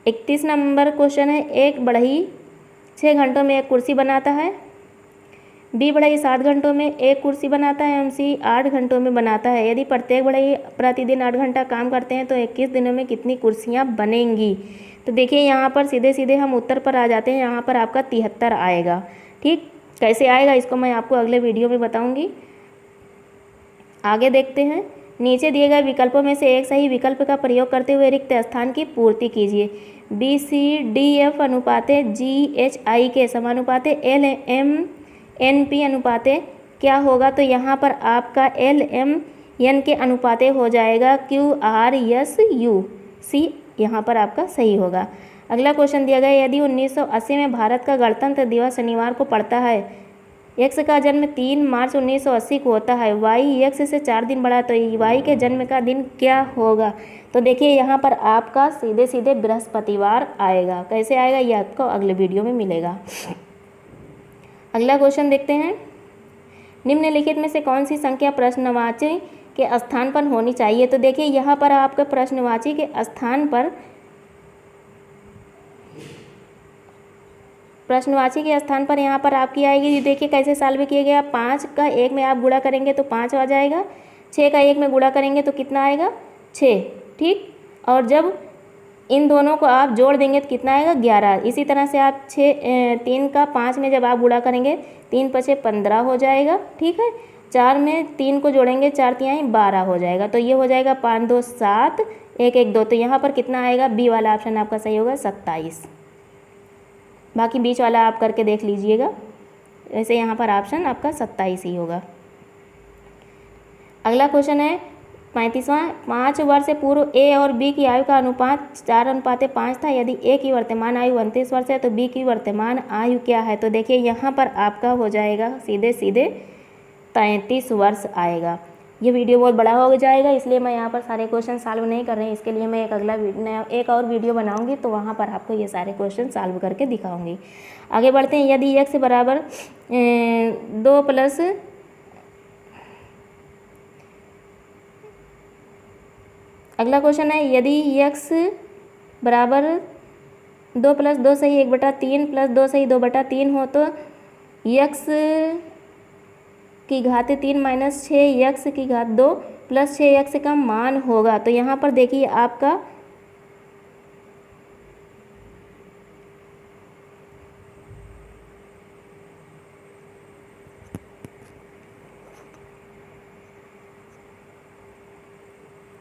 31 number question है, एक बढ़ई 6 घंटों में एक कुर्सी बनाता है, बी बढ़ई 7 घंटों में एक कुर्सी बनाता है, सी 8 घंटों में बनाता है। यदि प्रत्येक बढ़ई प्रतिदिन 8 घंटा काम करते हैं तो 21 दिनों में कितनी कुर्सियाँ बनेंगी। तो देखिए यहाँ पर सीधे सीधे हम उत्तर पर आ जाते हैं। यहाँ पर आपका 73 आएगा। ठीक, कैसे आएगा इसको मैं आपको अगले वीडियो में बताऊँगी। आगे देखते हैं, नीचे दिए गए विकल्पों में से एक सही विकल्प का प्रयोग करते हुए रिक्त स्थान की पूर्ति कीजिए। BCDF अनुपाते GHI के समानुपाते LMNP अनुपाते क्या होगा। तो यहाँ पर आपका LMN के अनुपाते हो जाएगा QRSU, C यहाँ पर आपका सही होगा। अगला क्वेश्चन दिया गया, यदि 1980 में भारत का गणतंत्र दिवस शनिवार को पड़ता है, एक्स का जन्म 3 मार्च 1980 को होता है, वाई एक्स से 4 दिन बड़ा, तो वाई के जन्म का दिन क्या होगा। तो देखिए यहाँ पर आपका सीधे सीधे बृहस्पतिवार आएगा। कैसे आएगा ये आपको अगले वीडियो में मिलेगा। अगला क्वेश्चन देखते हैं, निम्नलिखित में से कौन सी संख्या प्रश्नवाची के स्थान पर होनी चाहिए। तो देखिए यहाँ पर आपका प्रश्नवाची के स्थान पर यहाँ पर आपकी आएगी। देखिए कैसे सॉल्व किया गया, 5 का 1 में आप गुणा करेंगे तो 5 आ जाएगा, 6 का 1 में गुणा करेंगे तो कितना आएगा 6। ठीक, और जब इन दोनों को आप जोड़ देंगे तो कितना आएगा 11। इसी तरह से आप 3 का 5 में जब आप गुणा करेंगे 3 पचे 15 हो जाएगा। ठीक है, 4 में 3 को जोड़ेंगे 4 तिहाई 12 हो जाएगा। तो ये हो जाएगा 5 2 7 1 1 2। तो यहाँ पर कितना आएगा, बी वाला ऑप्शन आपका सही होगा 27। बाकी बीच वाला आप करके देख लीजिएगा। वैसे यहाँ पर ऑप्शन आपका 27 ही होगा। अगला क्वेश्चन है 35वां, 5 वर्ष से पूर्व ए और बी की आयु का अनुपात 4:5 था। यदि ए की वर्तमान आयु 29 वर्ष है तो बी की वर्तमान आयु क्या है। तो देखिए यहाँ पर आपका हो जाएगा सीधे सीधे 33 वर्ष आएगा। ये वीडियो बहुत बड़ा हो जाएगा, इसलिए मैं यहाँ पर सारे क्वेश्चन सॉल्व नहीं कर रहे हैं। इसके लिए मैं एक और वीडियो बनाऊंगी, तो वहाँ पर आपको ये सारे क्वेश्चन सॉल्व करके दिखाऊंगी। आगे बढ़ते हैं, यदि x बराबर 2 प्लस अगला क्वेश्चन है, यदि x बराबर 2 प्लस 2 सही 1/3 प्लस 2 सही 2/3 हो तो x की घात 3 माइनस 6 एक्स की घात 2 प्लस 6 एक्स का मान होगा। तो यहाँ पर देखिए आपका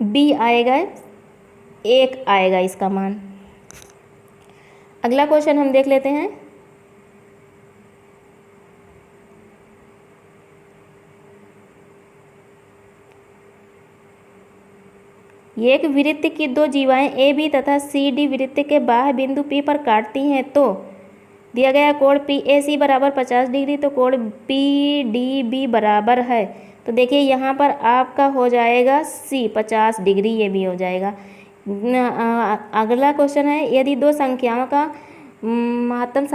बी आएगा, 1 आएगा इसका मान। अगला क्वेश्चन हम देख लेते हैं, एक वृत्त की 2 जीवाएं ए बी तथा सी डी वृत्त के बाह्य बिंदु पी पर काटती हैं तो दिया गया कोण पी ए सी बराबर 50 डिग्री, तो कोण पी डी बी बराबर है। तो देखिए यहाँ पर आपका हो जाएगा सी 50 डिग्री, ये भी हो जाएगा। अगला क्वेश्चन है, यदि 2 संख्याओं का महत्तम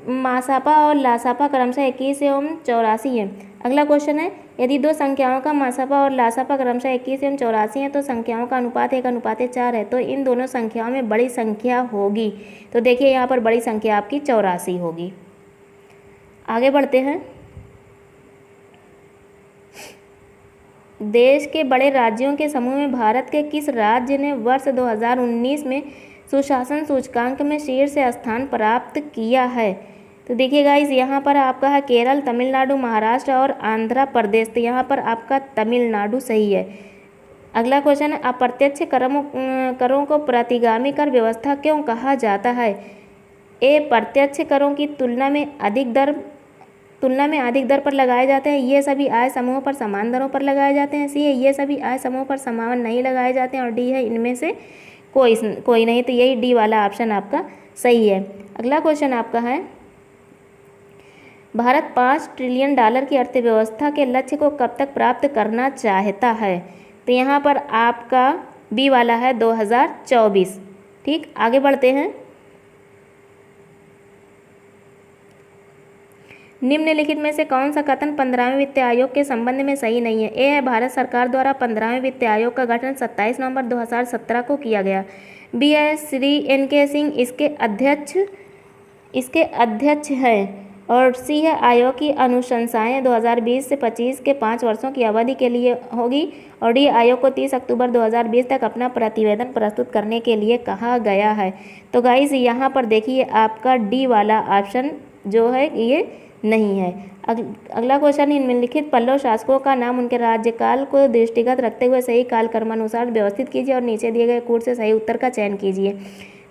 मासापा और लासापा क्रमशः 21 एवं 84 है। अगला क्वेश्चन है, यदि 2 संख्याओं का मासापा और लासापा क्रमशः 21 एवं 84 है तो संख्याओं का अनुपात 1:4 है, तो इन दोनों संख्याओं में बड़ी संख्या होगी। तो देखिए यहाँ पर बड़ी संख्या आपकी 84 होगी। आगे बढ़ते हैं, देश के बड़े राज्यों के समूह में भारत के किस राज्य ने वर्ष 2019 में सुशासन सूचकांक में शीर्ष स्थान प्राप्त किया है। तो देखिए गाइस यहाँ पर आपका है केरल, तमिलनाडु, महाराष्ट्र और आंध्र प्रदेश। तो यहाँ पर आपका तमिलनाडु सही है। अगला क्वेश्चन है, अप्रत्यक्ष करों को प्रतिगामी कर व्यवस्था क्यों कहा जाता है। ए, प्रत्यक्ष करों की तुलना में अधिक दर पर लगाए जाते हैं, ये सभी आय समूहों पर समान दरों पर लगाए जाते हैं। सी है, ये सभी आय समूहों पर समान नहीं लगाए जाते हैं। और डी है, इनमें से कोई नहीं। तो यही डी वाला ऑप्शन आपका सही है। अगला क्वेश्चन आपका है, भारत $5 ट्रिलियन की अर्थव्यवस्था के लक्ष्य को कब तक प्राप्त करना चाहता है। तो यहाँ पर आपका बी वाला है 2024। ठीक, आगे बढ़ते हैं, निम्नलिखित में से कौन सा कथन 15वें वित्त आयोग के संबंध में सही नहीं है। ए है, भारत सरकार द्वारा 15वें वित्त आयोग का गठन 27 नवंबर 2017 को किया गया। बी है श्री NK सिंह, इसके अध्यक्ष हैं। और सी है आयोग की अनुशंसाएं 2020 से 25 के 5 वर्षों की अवधि के लिए होगी। और डी आयोग को 30 अक्टूबर 2020 तक अपना प्रतिवेदन प्रस्तुत करने के लिए कहा गया है। तो गाइस यहाँ पर देखिए आपका डी वाला ऑप्शन जो है ये नहीं है। अगला क्वेश्चन, निम्नलिखित पल्लव शासकों का नाम उनके राज्यकाल को दृष्टिगत रखते हुए सही काल क्रमानुसार व्यवस्थित कीजिए और नीचे दिए गए कूट से सही उत्तर का चयन कीजिए।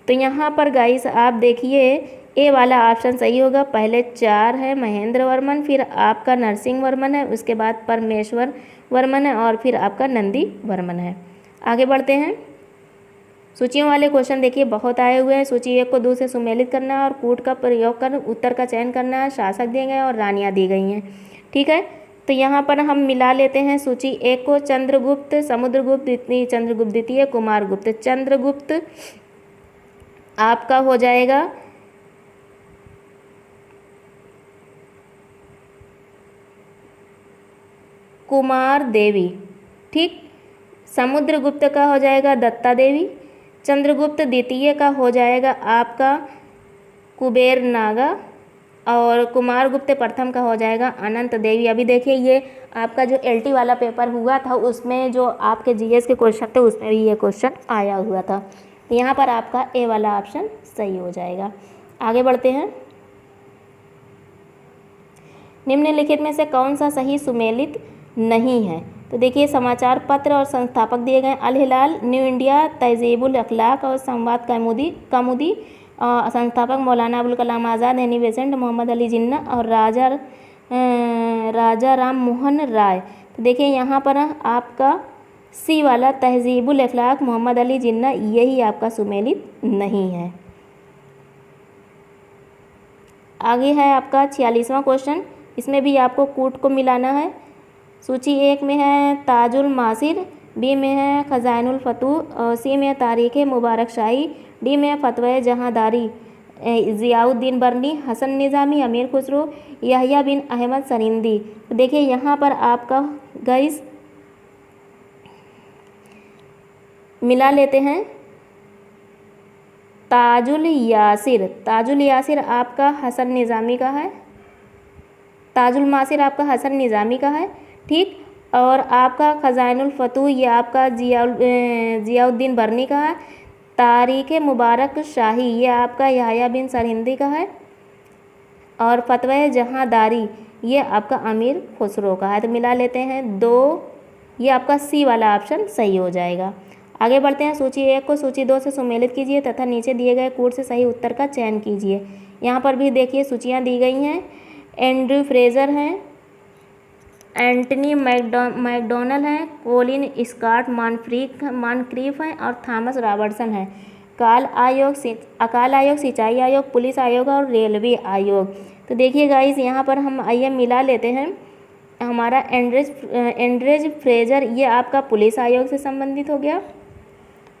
तो यहाँ पर गाइस आप देखिए ए वाला ऑप्शन सही होगा। पहले 4 है महेंद्र वर्मन, फिर आपका नरसिंह वर्मन है, उसके बाद परमेश्वर वर्मन है और फिर आपका नंदी वर्मन है। आगे बढ़ते हैं। सूचियों वाले क्वेश्चन देखिए बहुत आए हुए हैं। सूची 1 को 2 से सुमेलित करना है और कूट का प्रयोग कर उत्तर का चयन करना है। शासक दिए गए और रानियाँ दी गई हैं। ठीक है, तो यहाँ पर हम मिला लेते हैं सूची 1 को। चंद्रगुप्त, समुद्रगुप्त द्वितीय, चंद्रगुप्त द्वितीय, कुमारगुप्त। चंद्रगुप्त आपका हो जाएगा कुमार देवी। ठीक, समुद्रगुप्त का हो जाएगा दत्ता देवी। चंद्रगुप्त द्वितीय का हो जाएगा आपका कुबेर नागा और कुमारगुप्त प्रथम का हो जाएगा अनंत देवी। अभी देखिए ये आपका जो LT वाला पेपर हुआ था उसमें जो आपके GS के क्वेश्चन थे उसमें भी ये क्वेश्चन आया हुआ था। तो यहाँ पर आपका ए वाला ऑप्शन सही हो जाएगा। आगे बढ़ते हैं। निम्नलिखित में से कौन सा सही सुमेलित नहीं है? तो देखिए समाचार पत्र और संस्थापक दिए गए अल हिलाल, न्यू इंडिया, तहजीबुल अखलाक और संवाद कौमुदी। संस्थापक मौलाना अबुल कलाम आज़ाद, एनी बेसेंट, मोहम्मद अली जिन्ना और राजा राम मोहन राय। तो देखिए यहाँ पर आपका सी वाला तहजीबुल अखलाक मोहम्मद अली जिन्ना यही आपका सुमेलित नहीं है। आगे है आपका 46वां क्वेश्चन। इसमें भी आपको कूट को मिलाना है। सूची 1 में है ताजुल मासिर, बी में है खजानुल फतूह और सी में है तारीख़ मुबारक शाही, डी में है फतवा जहांदारी ज़ियाउद्दीन बरनी, हसन निज़ामी, अमीर खुसरो, यहया बिन अहमद सरिंदी। तो देखिए यहाँ पर आपका गाइस मिला लेते हैं। ताजुल यासिर आपका हसन निज़ामी का है, ताजुल मासिर आपका हसन निज़ामी का है। ठीक, और आपका खजानुल फतूह ये आपका ज़ियाउद्दीन बरनी का है। तारीख़ मुबारक शाही ये आपका यहया बिन सरहिंदी का है और फतवा जहांदारी ये आपका अमीर खुसरो का है। तो मिला लेते हैं 2, ये आपका सी वाला ऑप्शन सही हो जाएगा। आगे बढ़ते हैं। सूची 1 को सूची 2 से सुमेलित कीजिए तथा नीचे दिए गए कूट से सही उत्तर का चयन कीजिए। यहाँ पर भी देखिए सूचियाँ दी गई हैं। एंड्रयू फ्रेजर हैं, एंटनी मैकडोनल हैं, कोलिन स्कॉट मॉनक्रीफ हैं और थॉमस रॉबर्टसन हैं। अकाल आयोग, सिंचाई आयोग, पुलिस आयोग और रेलवे आयोग। तो देखिए गाइस यहाँ पर हम आइए मिला लेते हैं। हमारा एंड्रेज फ्रेजर ये आपका पुलिस आयोग से संबंधित हो गया।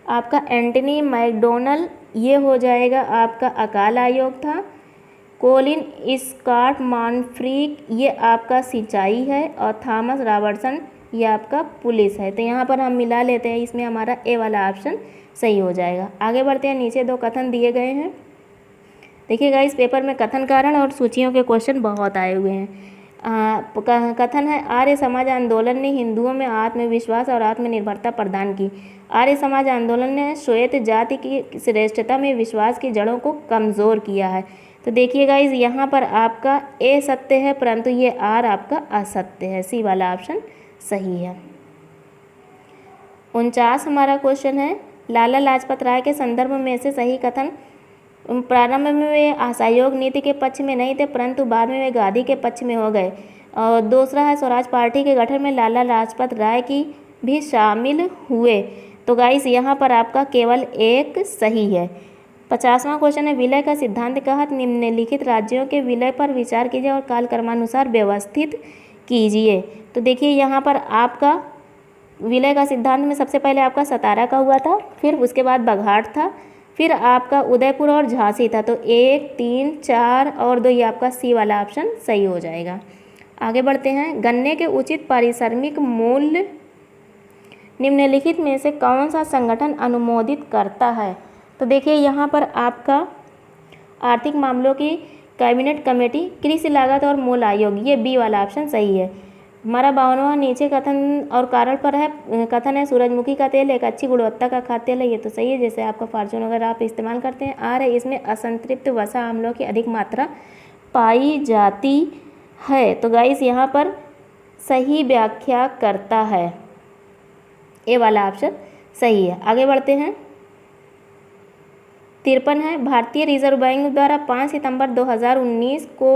आपका एंटनी मैकडोनल ये हो जाएगा आपका अकाल आयोग था। कोलिन स्कॉट मॉनफ्रीक ये आपका सिंचाई है और थॉमस रॉबर्टसन ये आपका पुलिस है। तो यहाँ पर हम मिला लेते हैं, इसमें हमारा ए वाला ऑप्शन सही हो जाएगा। आगे बढ़ते हैं। नीचे 2 कथन दिए गए हैं। देखिएगा इस पेपर में कथन कारण और सूचियों के क्वेश्चन बहुत आए हुए हैं। कथन है आर्य समाज आंदोलन ने हिंदुओं में आत्मविश्वास और आत्मनिर्भरता प्रदान की। आर्य समाज आंदोलन ने श्वेत जाति की श्रेष्ठता में विश्वास की जड़ों को कमज़ोर किया है। तो देखिएगा इस यहाँ पर आपका ए सत्य है परंतु ये आर आपका असत्य है। सी वाला ऑप्शन सही है। 49 हमारा क्वेश्चन है लाला लाजपत राय के संदर्भ में से सही कथन। प्रारंभ में वे असहयोग नीति के पक्ष में नहीं थे परंतु बाद में वे गांधी के पक्ष में हो गए। और दूसरा है स्वराज पार्टी के गठन में लाला लाजपत राय की भी शामिल हुए। तो गाइस यहाँ पर आपका केवल एक सही है। 50वां क्वेश्चन है विलय का सिद्धांत कहत निम्नलिखित राज्यों के विलय पर विचार कीजिए और कालक्रमानुसार व्यवस्थित कीजिए। तो देखिए यहाँ पर आपका विलय का सिद्धांत में सबसे पहले आपका सतारा का हुआ था, फिर उसके बाद बघाट था, फिर आपका उदयपुर और झांसी था। तो 1, 3, 4 और 2 ये आपका सी वाला ऑप्शन सही हो जाएगा। आगे बढ़ते हैं। गन्ने के उचित पारिश्रमिक मूल्य निम्नलिखित में से कौन सा संगठन अनुमोदित करता है? तो देखिए यहाँ पर आपका आर्थिक मामलों की कैबिनेट कमेटी, कृषि लागत और मूल आयोग, ये बी वाला ऑप्शन सही है। हमारा 52वां नीचे कथन और कारण पर है। कथन है सूरजमुखी का तेल एक अच्छी गुणवत्ता का खाद्य तेल है, ये तो सही है, जैसे आपका फॉर्चून अगर आप इस्तेमाल करते हैं। आर है इसमें असंतृप्त वसा अम्लों की अधिक मात्रा पाई जाती है, तो गाइस यहाँ पर सही व्याख्या करता है, ये वाला ऑप्शन सही है। आगे बढ़ते हैं। 53 है, भारतीय रिजर्व बैंक द्वारा 5 सितंबर 2019 को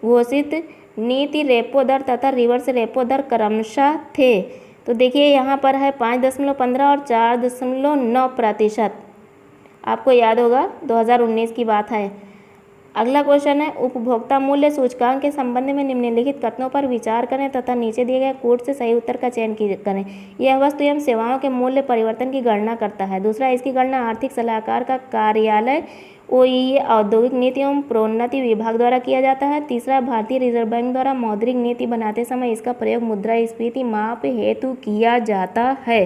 घोषित नीति रेपो दर तथा रिवर्स रेपो दर क्रमशः थे। तो देखिए यहाँ पर है 5.15 और 4.9%। आपको याद होगा 2019 की बात है। अगला क्वेश्चन है, उपभोक्ता मूल्य सूचकांक के संबंध में निम्नलिखित कथनों पर विचार करें तथा नीचे दिए गए कोड से सही उत्तर का चयन करें। यह वस्तु एवं सेवाओं के मूल्य परिवर्तन की गणना करता है। दूसरा, इसकी गणना आर्थिक सलाहकार का कार्यालय OEA औद्योगिक नीति एवं प्रोन्नति विभाग द्वारा किया जाता है। तीसरा, भारतीय रिजर्व बैंक द्वारा मौद्रिक नीति बनाते समय इसका प्रयोग मुद्रास्फीति माप हेतु किया जाता है।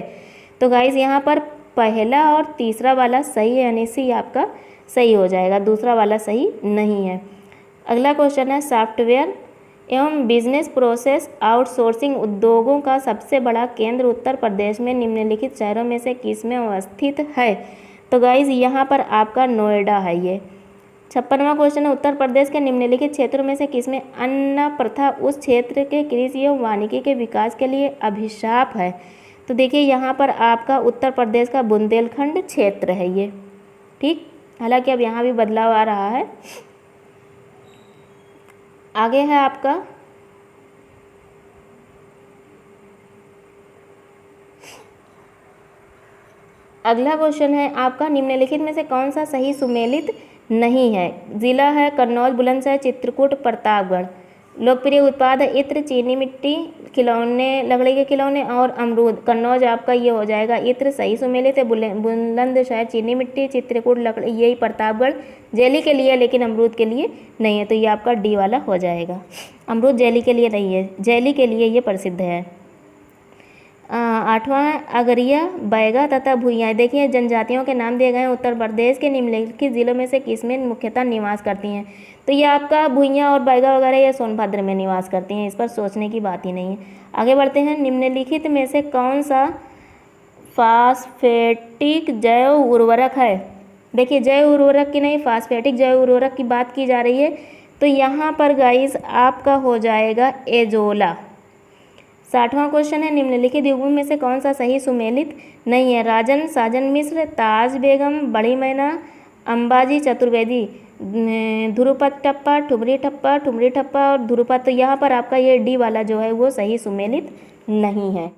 तो गाइस यहाँ पर पहला और तीसरा वाला सही है, यानी सी आपका सही हो जाएगा, दूसरा वाला सही नहीं है। अगला क्वेश्चन है, सॉफ्टवेयर एवं बिजनेस प्रोसेस आउटसोर्सिंग उद्योगों का सबसे बड़ा केंद्र उत्तर प्रदेश में निम्नलिखित शहरों में से किसमें अवस्थित है। तो गाइज यहाँ पर आपका नोएडा है ये। 56वां क्वेश्चन है, उत्तर प्रदेश के निम्नलिखित क्षेत्रों में से किसमें अन्न प्रथा उस क्षेत्र के कृषि एवं वानिकी के विकास के लिए अभिशाप है। तो देखिए यहाँ पर आपका उत्तर प्रदेश का बुंदेलखंड क्षेत्र है ये, ठीक। हालांकि अब यहाँ भी बदलाव आ रहा है। आगे है आपका अगला क्वेश्चन है आपका, निम्नलिखित में से कौन सा सही सुमेलित नहीं है। जिला है कन्नौज, बुलंदशहर, चित्रकूट, प्रतापगढ़। लोकप्रिय उत्पाद है इत्र, चीनी मिट्टी, खिलौने, लकड़ी के खिलौने और अमरूद। कन्नौज आपका ये हो जाएगा इत्र, सही सुमेलित है। बुलंदशहर चीनी मिट्टी, चित्रकूट लकड़ी, यही प्रतापगढ़ जेली के लिए, लेकिन अमरूद के लिए नहीं है, तो ये आपका डी वाला हो जाएगा। अमरूद जेली के लिए नहीं है, जेली के लिए ये प्रसिद्ध है। 8वां है अगरिया, बैगा तथा भुइयाँ। देखिए जनजातियों के नाम दिए गए हैं। उत्तर प्रदेश के निम्नलिखित जिलों में से किसमें मुख्यतः निवास करती हैं। तो ये आपका भुइयाँ और बैगा वगैरह ये सोनभद्र में निवास करती हैं, इस पर सोचने की बात ही नहीं है। आगे बढ़ते हैं। निम्नलिखित में से कौन सा फास्फेटिक जैव उर्वरक है। देखिए जैव उर्वरक की नहीं, फास्फेटिक जैव उर्वरक की बात की जा रही है। तो यहाँ पर गाइस आपका हो जाएगा एजोला। 60वां क्वेश्चन है, निम्नलिखित युग्मों में से कौन सा सही सुमेलित नहीं है। राजन, साजन मिश्र, ताज बेगम, बड़ी मैना, अंबाजी चतुर्वेदी, ध्रुपद ठप्पा, ठुमरी ठप्पा और ध्रुपद। तो यहाँ पर आपका ये डी वाला जो है वो सही सुमेलित नहीं है।